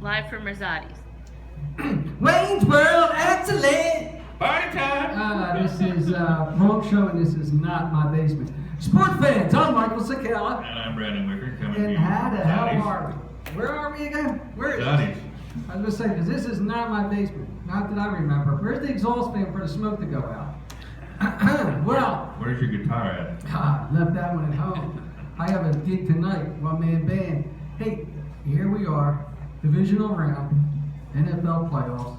Live from Rosati's. Wayne's World, excellent! Party time! This is wrong show, and this is not my basement. Sports fans, I'm Michael Sakala. And I'm Brandon Wicker coming to And you. how the hell are we? Where are we again? Where is Johnny's. I was going to say, because this is not my basement. Not that I remember. Where's the exhaust fan for the smoke to go out? Well, Where's your guitar at? left that one at home. I have a gig tonight, one-man band. Hey, here we are, divisional round, NFL playoffs.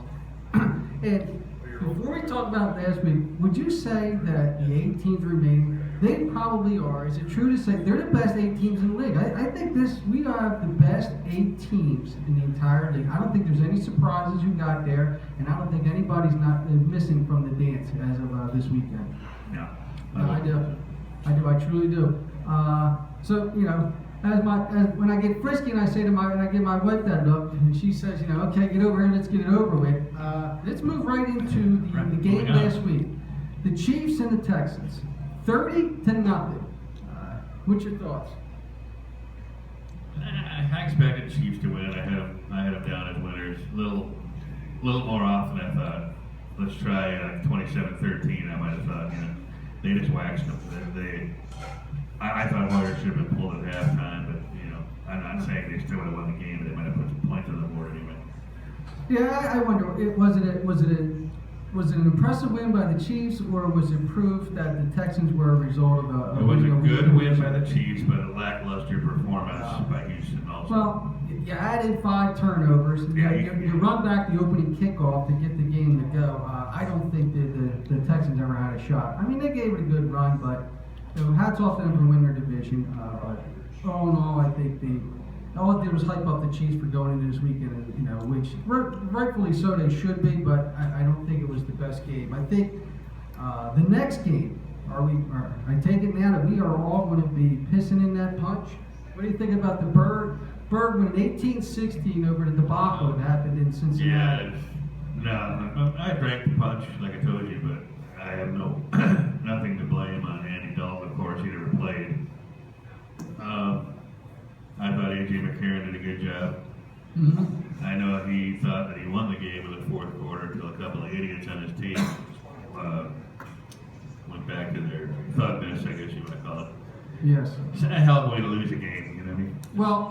And before we talk about last week, would you say that the 8 teams remaining, they probably are, is it true to say they're the best 8 teams in the league? I think we have the best 8 teams in the entire league. I don't think there's any surprises you got there, and I don't think anybody's not missing from the dance as of this weekend. No. No, I do. I truly do. So, you know, as when I get frisky and I say and I give my wife that look, and she says, you know, okay, get over here, let's get it over with. Let's move right into the game last week. The Chiefs and the Texans, 30-0. What's your thoughts? I expected the Chiefs to win. I had them down as winners. A little more often I thought. Let's try 27-13. I might have thought, you know, they just waxed them. I thought Hoyer should have been pulled at halftime, but you know, I'm not saying they still would have won the game. They might have put some points on the board anyway. Yeah, I wonder. Was it an impressive win by the Chiefs, or was it proof that the Texans were a result of a? It was a good win by the Chiefs, but a lackluster performance by Houston also. Well, you added 5 turnovers. You run back the opening kickoff to get the game to go. I don't think that the Texans ever had a shot. I mean, they gave it a good run, but you know, hats off to them for winning their division. But all in all, I think all it did was hype up the Chiefs for going into this weekend, you know, which rightfully so they should be, but I don't think it was the best game. I think the next game, I take it now that we are all going to be pissing in that punch. What do you think about the Bird winning 18-16 over the debacle that happened in Cincinnati? Yeah, no, I drank the punch like I told you, but I have nothing to blame on Andy Dalton. Of course, he never played. I thought A.J. McCarron did a good job. Mm-hmm. I know he thought that he won the game in the fourth quarter until a couple of idiots on his team went back to their thug miss, I guess you want to call it. Yes. It's a hell of a way to lose a game, you know what I mean? Well,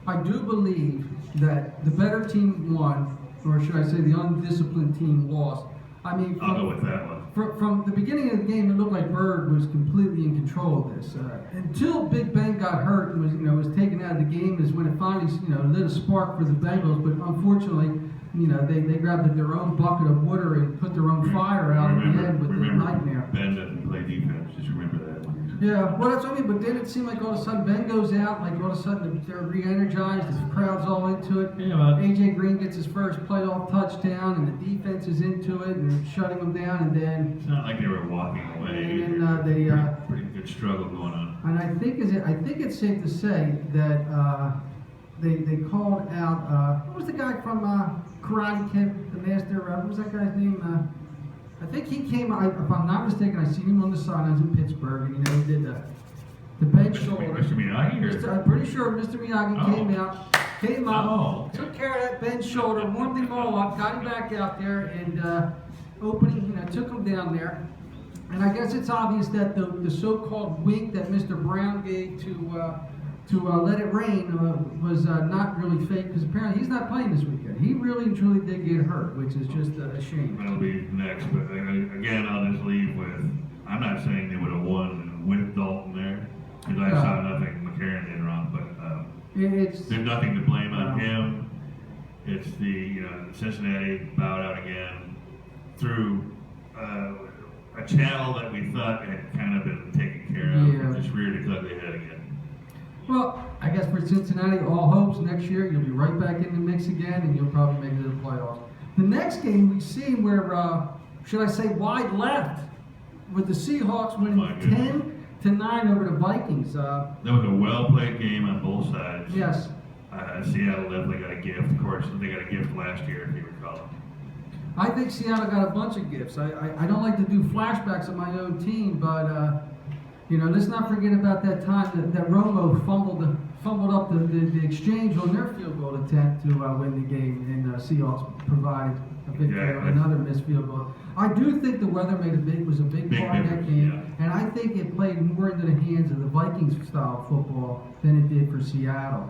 I do believe that the better team won, or should I say the undisciplined team lost. I mean, I'll go with that one. From the beginning of the game, it looked like Bird was completely in control of this. Until Big Ben got hurt and was taken out of the game is when it finally lit a spark for the Bengals. But unfortunately, they grabbed their own bucket of water and put their own fire out at the end with the nightmare. Ben doesn't play defense. Just remember that. Yeah, well, that's what I mean. But then it seemed like all of a sudden Ben goes out, like all of a sudden they're re-energized, the crowd's all into it. Yeah, well, AJ Green gets his first playoff touchdown, and the defense is into it, and they're shutting him down, and then it's not like they were walking away. And then they pretty good struggle going on. and I think it's safe to say that they called out what was the guy from Karate Kid, the master? What was that guy's name? I think he came. If I'm not mistaken, I seen him on the sidelines in Pittsburgh, and he did the bench shoulder. Mr. Miyagi? I'm pretty sure Mr. Miyagi came up, took care of that bench shoulder, warmed him all up, got him back out there, and took him down there. And I guess it's obvious that the so-called wink that Mr. Brown gave to let it rain was not really fake, because apparently he's not playing this weekend. He really and truly did get hurt, which is just a shame. That'll be next, but again, I'll just leave with, I'm not saying they would have won with Dalton there, because I saw nothing McCarron did wrong, but there's nothing to blame on him. It's the Cincinnati bowed out again through a channel that we thought had kind of been taken care of, and just reared its ugly head again. Well, I guess for Cincinnati, all hopes next year you'll be right back in the mix again, and you'll probably make it to the playoffs. The next game we see where, should I say, wide left, with the Seahawks winning 10-9 over the Vikings. That was a well-played game on both sides. Yes. Seattle definitely got a gift. Of course, they got a gift last year, if you recall. I think Seattle got a bunch of gifts. I don't like to do flashbacks of my own team, but let's not forget about that time that Romo fumbled up the exchange on their field goal attempt to win the game, and Seahawks provided a victory on another missed field goal. I do think the weather was a big part of that game, and I think it played more into the hands of the Vikings style football than it did for Seattle.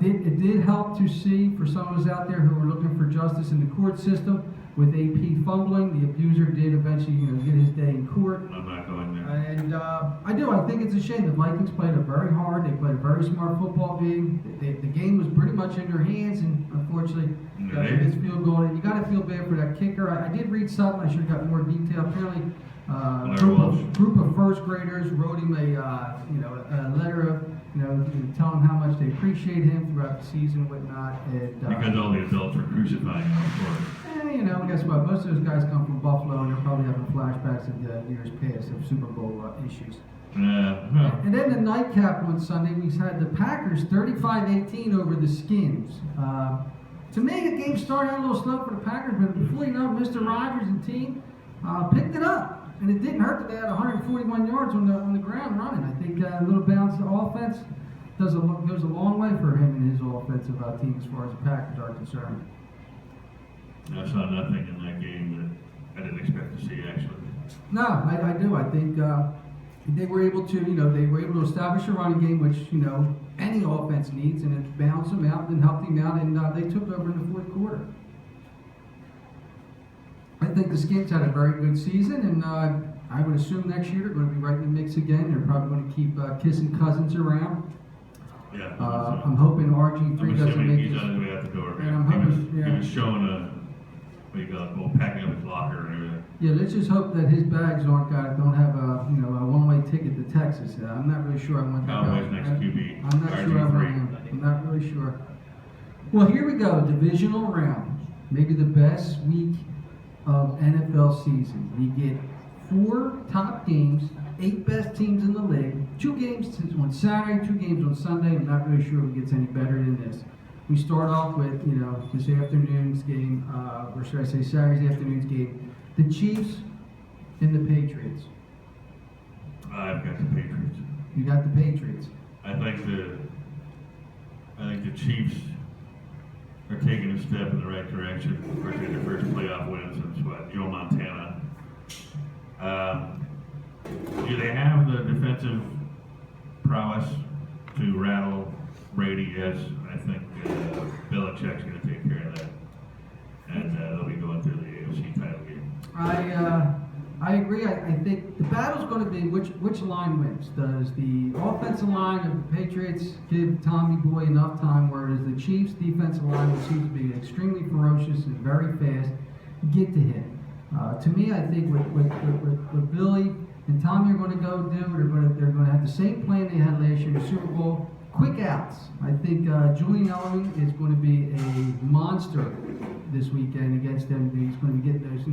It did help to see, for some of us out there who were looking for justice in the court system, with AP fumbling, the abuser did eventually, get his day in court. I'm not going there. And I think it's a shame. The Vikings played a very hard, they played a very smart football game. The game was pretty much in their hands, and unfortunately, this field goal. And you got to feel bad for that kicker. I did read something. I should have got more detail. Apparently, group of first graders wrote him a letter of telling him how much they appreciate him throughout the season and whatnot. Because all the adults were crucifying him, of course. Guess what? Most of those guys come from Buffalo, and they're probably having flashbacks of years past of Super Bowl issues. And then the nightcap on Sunday, we had the Packers 35-18 over the Skins. To me, the game started out a little slow for the Packers, but before you know, Mr. Rodgers and team picked it up. And it didn't hurt that they had 141 yards on the ground running. I think a little bounce to offense goes a long way for him and his offensive team as far as the Packers are concerned. I saw nothing in that game that I didn't expect to see, actually. No, I do. I think they were able to establish a running game, which any offense needs, and it balanced them out and helped them out, and they took over in the fourth quarter. I think the Skins had a very good season, and I would assume next year they're going to be right in the mix again. They're probably going to keep kissing Cousins around. Yeah. I'm hoping RG3 doesn't make he's on his way out the door. And I'm hoping, he was showing packing up his locker and everything. Yeah, let's just hope that his bags don't have a one-way ticket to Texas. I'm not really sure I want that. Cowboys next QB. I'm not sure I want him. I'm not really sure. Well, here we go. Divisional round. Maybe the best week of NFL season. We get 4 top games, 8 best teams in the league, 2 games on Saturday, 2 games on Sunday. I'm not really sure if it gets any better than this. We start off with, this afternoon's game, or should I say Saturday afternoon's game, the Chiefs and the Patriots. I've got the Patriots. You got the Patriots. I think the Chiefs are taking a step in the right direction. Of course, they had their first playoff win since Joe Montana. Do they have the defensive prowess to rattle Brady? Yes, I think Belichick's going to take care of that, and they'll be going through the AFC title game. I agree. I think the battle's going to be which line wins. Does the offensive line of the Patriots give Tommy Boy enough time, whereas the Chiefs' defensive line, which seems to be extremely ferocious and very fast, get to him? To me, I think what Billy and Tommy are going to go do, they're going to have the same plan they had last year in the Super Bowl. Quick outs. I think Julian Edelman is going to be a monster this weekend against them. He's going to be getting those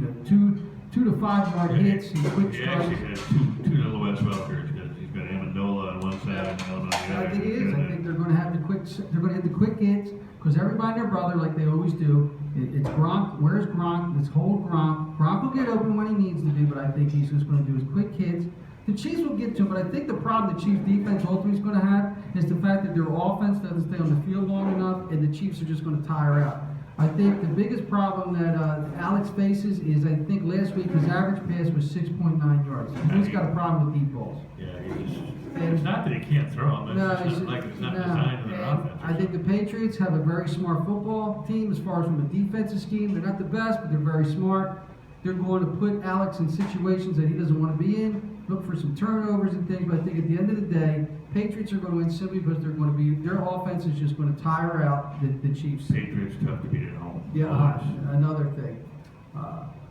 2 to 5 yard hits and quick strikes. He actually has two little West Welkers. He's got Amendola on one side and Edelman on the other. I think he is. I think they're going to have they're going to hit the quick hits because everybody and their brother, like they always do. It's Gronk. Where's Gronk? Let's hold Gronk. Gronk will get open when he needs to be, but I think he's just going to do his quick hits. The Chiefs will get to him, but I think the problem the Chiefs defense ultimately is going to have is the fact that their offense doesn't stay on the field long enough, and the Chiefs are just going to tire out. I think the biggest problem that Alex faces is I think last week his average pass was 6.9 yards. He's got a problem with deep balls. Yeah, it's not that he can't throw them. It's not designed in their offense. I think the Patriots have a very smart football team as far as from a defensive scheme. They're not the best, but they're very smart. They're going to put Alex in situations that he doesn't want to be in, look for some turnovers and things, but I think at the end of the day, Patriots are going to win simply because their offense is just going to tire out the Chiefs. Patriots tough to beat at home. Yeah, another thing.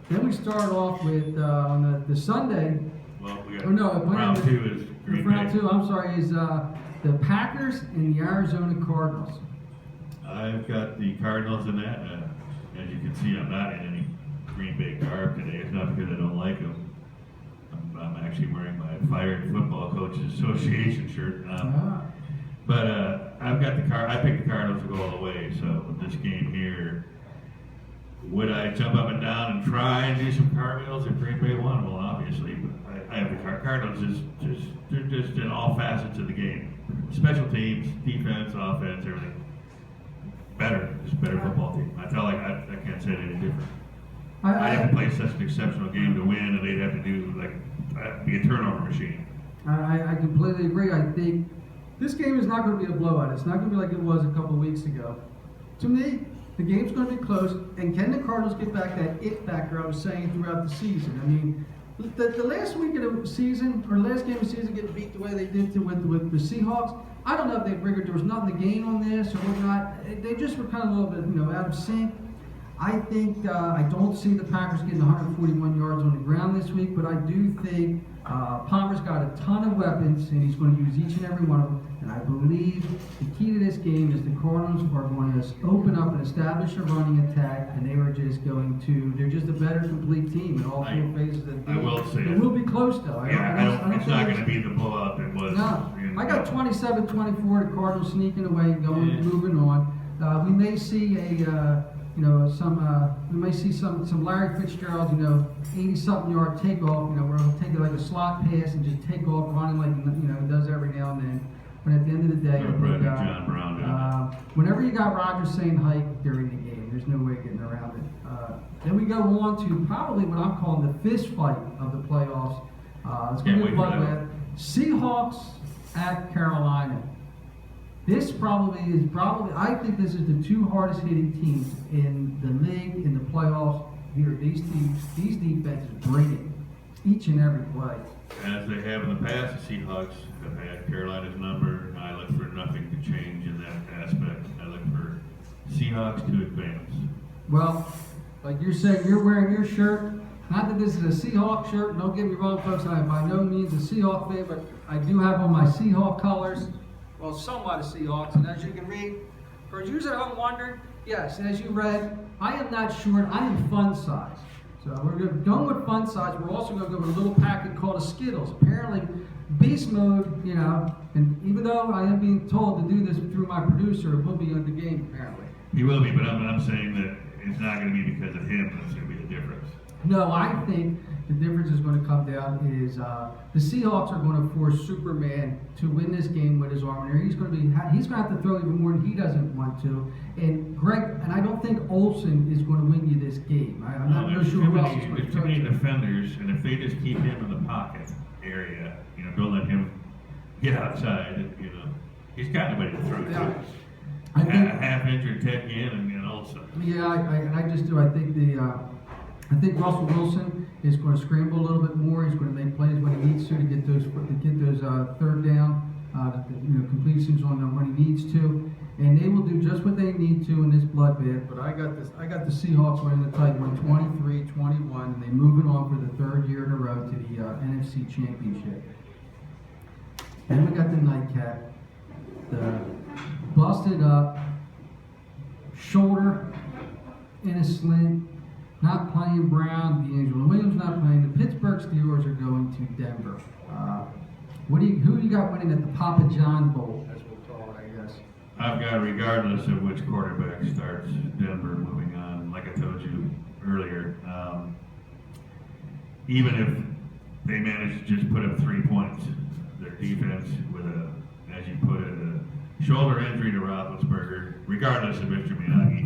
Then we start off with on the Sunday. Well, we got round 2 is Green Bay. Round 2, I'm sorry, is the Packers and the Arizona Cardinals. I've got the Cardinals in that. As you can see, I'm not in any Green Bay garb today. It's not because I don't like them. I'm actually wearing my Fired Football Coaches Association shirt. But I've got I picked the Cardinals to go all the way. So with this game here, would I jump up and down and try and do some cartwheels if Green Bay won? Well, obviously, but I have the Cardinals they're just in all facets of the game. special teams, defense, offense, everything. Better, just a better football team. I felt like I can't say it any different. I have to play such an exceptional game to win, and they'd have to do be a turnover machine. I completely agree. I think this game is not going to be a blowout. It's not going to be like it was a couple of weeks ago. To me, the game's going to be close, and can the Cardinals get back that it factor I was saying throughout the season? I mean, the last week of the season, or last game of the season, getting beat the way they did with the Seahawks, I don't know if they figured there was nothing to gain on this or whatnot. They just were kind of a little bit, out of sync. I think I don't see the Packers getting 141 yards on the ground this week, but I do think Palmer's got a ton of weapons, and he's going to use each and every one of them. And I believe the key to this game is the Cardinals are going to open up and establish a running attack, and they're just a better complete team in all four phases of the game. I will say it will be close, though. It's not going to be the blowout that was. No, I got 27-24, the Cardinals sneaking away, moving on. We may see we may see some Larry Fitzgerald, 80-something yard takeoff, where he'll take it like a slot pass and just take off running like, he does every now and then. But at the end of the day, John Brown whenever you got Rodgers saying hike during the game, there's no way getting around it. Then we go on to probably what I'm calling the fist fight of the playoffs. It's going to be a bloodbath. Seahawks at Carolina. This I think this is the two hardest hitting teams in the league, in the playoffs. Here, these defenses bring it each and every play. As they have in the past, the Seahawks have had Carolina's number. I look for nothing to change in that aspect. I look for Seahawks to advance. Well, like you're saying, you're wearing your shirt. Not that this is a Seahawk shirt. Don't get me wrong, folks. I am by no means a Seahawk fan, but I do have on my Seahawk colors. Well, somewhat of Seahawks, and as you can read, for you at home wondering, yes, as you read, I am not short, I am fun size. So we're going with fun size. We're also going to go with a little packet called a Skittles. Apparently, beast mode, and even though I am being told to do this through my producer, it will be on the game, apparently. He will be, but I'm saying that it's not going to be because of him. That's going to be the difference. No, I think the difference is going to come down is the Seahawks are going to force Superman to win this game with his arm. He's going to have to throw even more than he doesn't want to. And I don't think Olsen is going to win you this game. I'm not really sure who else is going to There's too many defenders, and if they just keep him in the pocket area, don't let him get outside. He's got nobody to throw to. Half injured Ted Ginn and Olsen. Yeah, I just do. I think Russell Wilson is going to scramble a little bit more. He's going to make plays when he needs to get those third down completions on them when he needs to, and they will do just what they need to in this bloodbath. But I got the Seahawks winning the tight one, 23-21, and they moving on for the third year in a row to the NFC Championship. Then we got the nightcap, the busted up shoulder in a sling. Not playing Brown, D'Angelo Williams not playing. The Pittsburgh Steelers are going to Denver. Who do you got winning at the Papa John Bowl, as we'll call it, I guess? I've got, regardless of which quarterback starts, Denver moving on. Like I told you earlier, even if they manage to just put up 3 points, their defense with as you put it, a shoulder injury to Roethlisberger, regardless of Mr. Miyagi.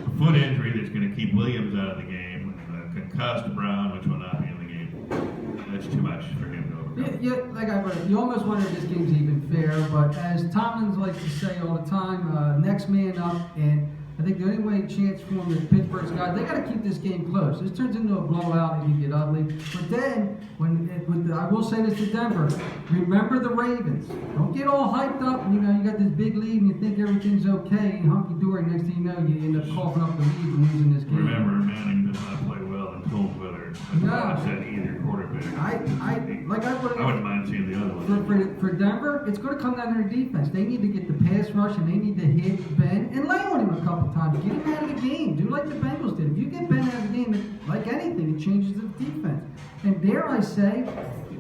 A foot injury that's going to keep Williams out of the game, a concussed Brown, which will not be in the game. That's too much for him to overcome. You almost wonder if this game's even fair, but as Tomlin likes to say all the time, next man up, and I think the only way chance for them is Pittsburgh's got. They got to keep this game close. This turns into a blowout and you get ugly. But then, I will say this to Denver: remember the Ravens. Don't get all hyped up. You got this big lead and you think everything's okay, hunky dory. Next thing you know, you end up coughing up the lead and losing this game. Remember, Manning does not play well in cold weather. I said either quarterback. I wouldn't mind seeing the other one. For Denver, it's going to come down to their defense. They need to get the pass rush and they need to hit Ben and lay on him a couple times. Get him out of the game. Do like the Bengals did. If you get Ben out of the game, like anything, it changes the defense. And dare I say,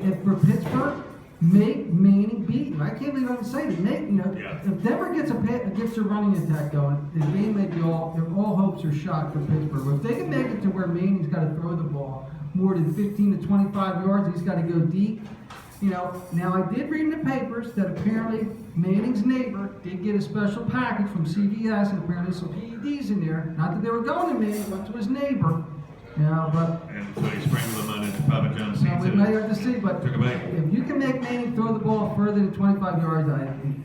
if for Pittsburgh, make Manning beat you. I can't believe I can say it. If Denver gets a running attack going, the game may be all hopes are shot for Pittsburgh. But if they can make it to where Manning's got to throw the ball more than 15 to 25 yards, he's got to go deep. You know, now I did read in the papers that apparently Manning's neighbor did get a special package from CVS, and apparently some PEDs in there. Not that they were going to Manning, went to his neighbor. You know, but And so he sprinkled them on his Papa John's so we pizza. may have to see, but Took a bite. if you can make Manning throw the ball further than 25 yards,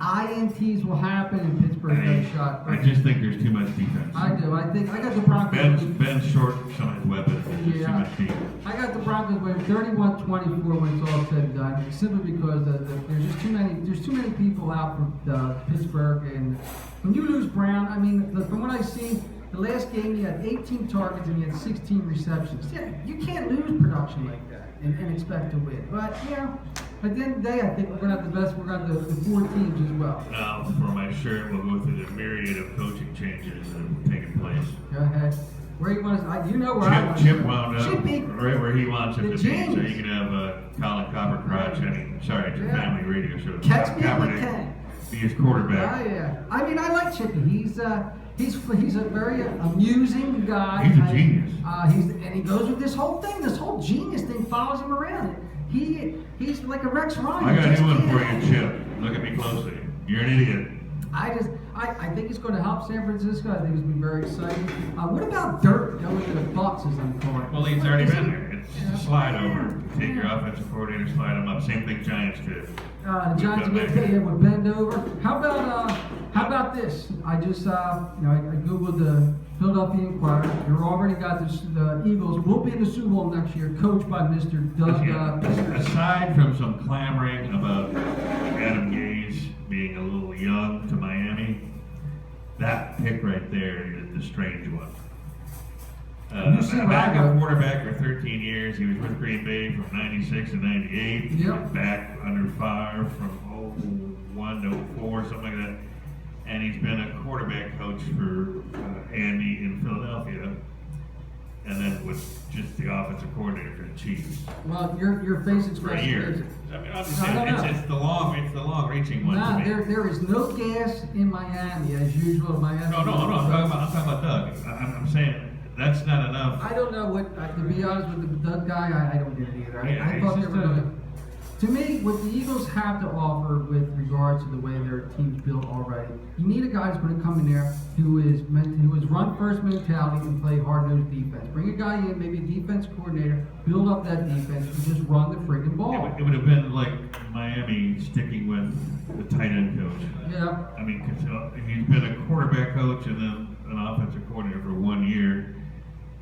INTs will happen and Pittsburgh got a shot. I just think there's too much defense. I do. I think I got the Broncos. Ben's short some of his weapons. There's just too Yeah. much defense. I got the Broncos winning 31-24 when it's all said and done, simply because there's just too many people out for Pittsburgh, and when you lose Brown, I mean, from what I've seen, the last game he had 18 targets and he had 16 receptions. Yeah, you can't lose production like that and expect to win. But you know, at the end of the day, I think we're gonna have the best. We're gonna have the 4 teams as well. Now, for my shirt, we'll go through the myriad of coaching changes that have taken place. Go ahead. Where you want to? You know where I want to Chip go. wound up Chippy. right where he wants him The to be, so genius. you can have Colin Coppercrotch. It's your Yeah. family radio show. Catch me if you Kaepernick can. be his quarterback. Oh yeah. I mean, I like Chippy. He's a very amusing guy. He's a genius. And he goes with this whole thing. This whole genius thing follows him around. He's like a Rex Ryan. I got a Just new one for can't- you, Chip. Look at me closely. You're an idiot. I think it's going to help San Francisco. I think it's going to be very exciting. What about Dirk going to the Bucks as I'm calling? Well, he's already been there. It's a slide over. Take your offensive coordinator, slide him up. Same thing Giants did. The Giants would bend over. How about this? I just I googled the Philadelphia Inquirer. You already got the Eagles will be in the Super Bowl next year, coached by Mr. Doug. Aside from some clamoring about Adam Gase being a little young to Miami, that pick right there is the strange one. You see A what I backup got. quarterback for 13 years. He was with Green Bay from 96 to 98. He Yep. was back under fire from 01 to 04, something like that. And he's been a quarterback coach for Andy in Philadelphia. And then was just the offensive coordinator for the Chiefs Well, your face for a expression year. is it. I mean, I'm just No, saying, no, no. it's the long-reaching one Nah, to me. there is no gas in Miami as usual. Miami. No, I'm talking about Doug. I'm saying that's not enough. I don't know what. To be honest with the Doug guy, I don't get it either. Yeah, I thought it's they were just going to. To me, what the Eagles have to offer with regards to the way their team's built already, you need a guy who's going to come in there who is run first mentality and play hard nosed defense. Bring a guy in, maybe a defense coordinator, build up that defense, and just run the friggin' ball. It would have been like Miami sticking with the tight end coach. Yeah. I mean, 'cause, he's been a quarterback coach and then an offensive coordinator for 1 year.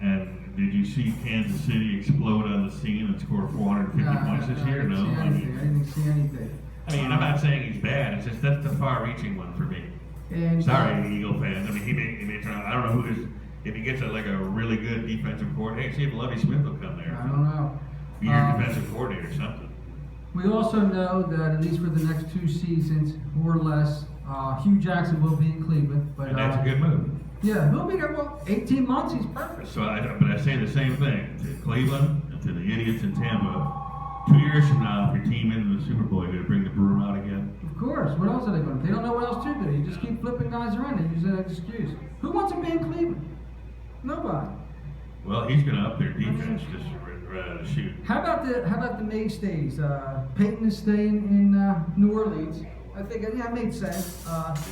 And did you see Kansas City explode on the scene and score 450 points this year? No. I didn't see anything. I'm not saying he's bad. It's just that's the far-reaching one for me. And, Sorry, Eagle fans. I mean, he may turn out. I don't know who is. If he gets a really good defensive coordinator, see if Lovie Smith will come there. I don't know. Be your defensive coordinator or something. We also know that at least for the next 2 seasons, more or less, Hugh Jackson will be in Cleveland. But And that's a good move. yeah, he'll be there. Well, 18 months, he's perfect. So, but I say the same thing to Cleveland and to the idiots in Tampa. 2 years from now, if your team into the Super Bowl, you're going to bring the broom out again. Of course. What else are they going to do? They don't know what else to do. You just keep flipping guys around. They use that excuse. Who wants to be in Cleveland? Nobody. Well, he's going to up their defense just right out of the chute. How about the mainstays? Peyton is staying in New Orleans. I think it made sense.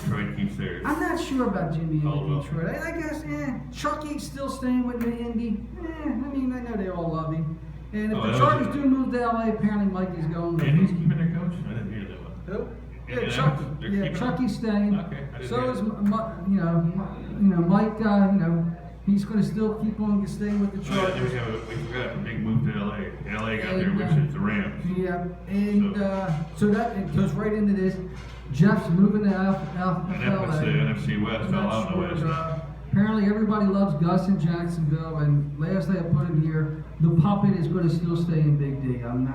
Detroit keeps theirs. I'm not sure about Jimmy Oh, in well. Detroit. I guess, Chucky's still staying with the Indy. I mean, I know they all love him. And if Oh, the that Chargers was- do move to LA, apparently Mikey's going with And he's them. keeping their coach? I didn't hear that one. Who? Yeah, Yeah, that Chucky. was- they're Yeah, keeping Chucky's staying. Okay, I didn't So hear is that. Mike. He's going to still keep on staying with the Oh, yeah, Chargers. we forgot a big move to LA. LA got there, And, which is the Rams. Yeah, and so that it goes right into this. Jeff's moving to And that's the NFC West, I'm all not out in the sure, West. apparently everybody loves Gus in Jacksonville, and last I put in here, the puppet is going to still stay in Big D. I'm not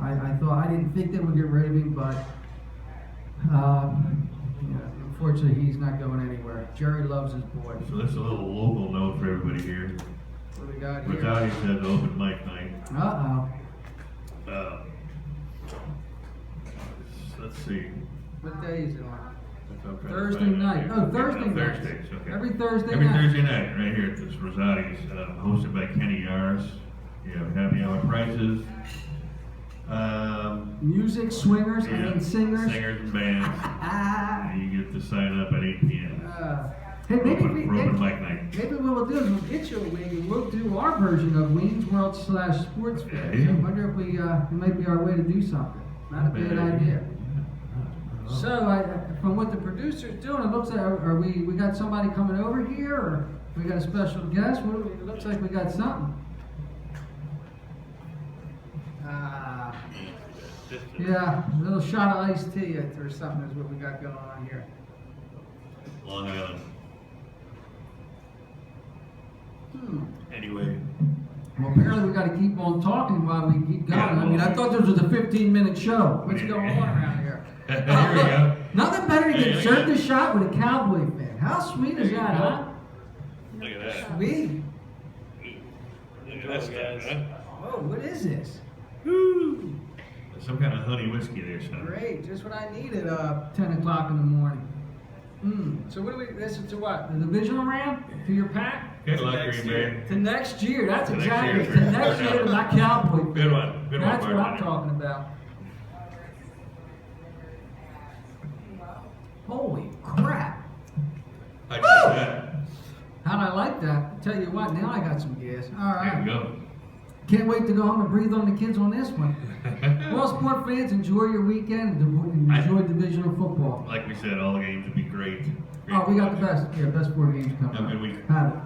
I didn't think they would get rid of him, but unfortunately he's not going anywhere. Jerry loves his boy. So that's a little local note for everybody here. What do we got here? Riccardi said open mic night. Uh-oh. Let's see. What day is it on? That's what I'm trying to Thursday find night. here. Oh, Thursday night. Thursdays, okay. Every Thursday Every night. Thursday night, right here at this Rosati's, hosted by Kenny Yaris. You have happy hour prices. Music, swingers, Yeah, singers. Singers and bands. You get to sign up at 8 p.m. Hey, maybe Open mic night. maybe what we'll do is we'll get you a wing and we'll do our version of Wayne's World / Sports Fair. Yeah. So I wonder if it might be our way to do something. Not a bad idea. So, from what the producer's doing, it looks like we got somebody coming over here, or we got a special guest. It looks like we got something. Yeah, a little shot of iced tea or something is what we got going on here. Long Island. Anyway. Well, apparently we got to keep on talking while we keep going. Yeah, I mean, I thought this was a 15-minute show. What's going on around here? Here we go. Nothing better than get served a shot with a Cowboy fan. How sweet is that, huh? Look at that. Sweet. Look at that stuff, huh? Whoa, what is this? Woo! Some kind of honey whiskey there, son. Great, just what I needed. 10 o'clock in the morning. So what do we? This is to what? The divisional round? To your pack? Good luck, Green Bay. To next year. That's To next exactly. year. To next year to my Cowboy fan. Good one. Good one, That's what I'm bartender. talking about. Holy crap! How'd you like that? How'd I like that? I tell you what, now I got some gas. All There right. you go. Can't wait to go home and breathe on the kids on this one. Well, sport fans, enjoy your weekend and enjoy divisional football. Like we said, all the games would be great. Oh, we got the best 4 games coming Have a up. good week. Have it.